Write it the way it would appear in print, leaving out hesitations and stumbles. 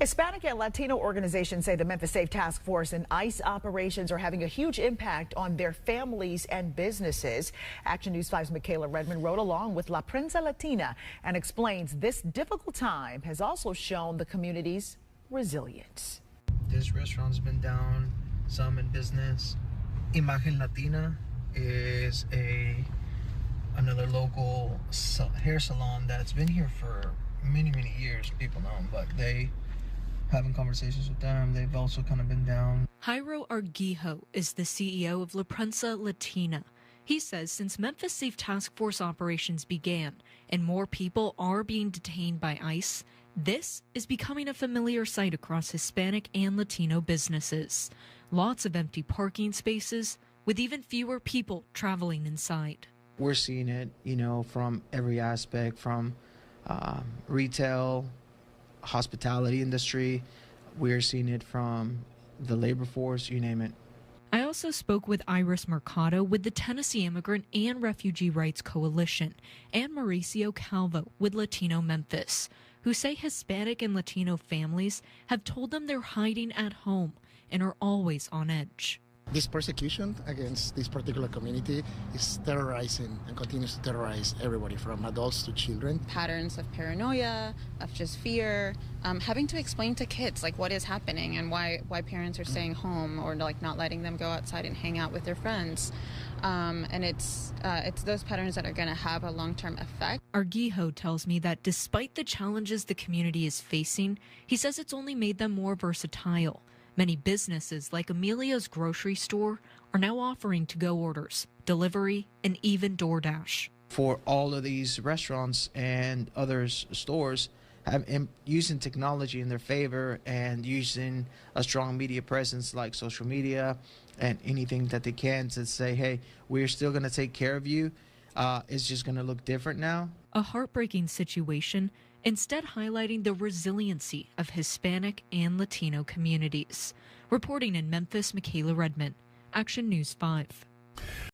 Hispanic and Latino organizations say the Memphis Safe Task Force and ICE operations are having a huge impact on their families and businesses. Action News 5's Michaela Redmond rode along with La Prensa Latina and explains this difficult time has also shown the community's resilience. This restaurant's been down, some in business. Imagen Latina is another local hair salon that's been here for many years. People know them, but they having conversations with them, they've also kind of been down. Jairo Arguijo is the CEO of La Prensa Latina. He says since Memphis Safe Task Force operations began and more people are being detained by ICE, this is becoming a familiar sight across Hispanic and Latino businesses. Lots of empty parking spaces with even fewer people traveling inside. We're seeing it, from every aspect, from retail, hospitality industry. We're seeing it from the labor force, you name it. I also spoke with Iris Mercado with the Tennessee Immigrant and Refugee Rights Coalition and Mauricio Calvo with Latino Memphis, who say Hispanic and Latino families have told them they're hiding at home and are always on edge. This persecution against this particular community is terrorizing and continues to terrorize everybody from adults to children. Patterns of paranoia, of just fear, having to explain to kids like what is happening and why parents are staying home or like not letting them go outside and hang out with their friends. And it's those patterns that are going to have a long-term effect. Arguijo tells me that despite the challenges the community is facing, he says it's only made them more versatile. Many businesses like Amelia's grocery store are now offering to-go orders, delivery, and even DoorDash. For all of these restaurants and other stores, using technology in their favor and using a strong media presence like social media and anything that they can to say, hey, we're still going to take care of you. It's just going to look different now. A heartbreaking situation, instead highlighting the resiliency of Hispanic and Latino communities. Reporting in Memphis, Michaela Redmond, Action News 5.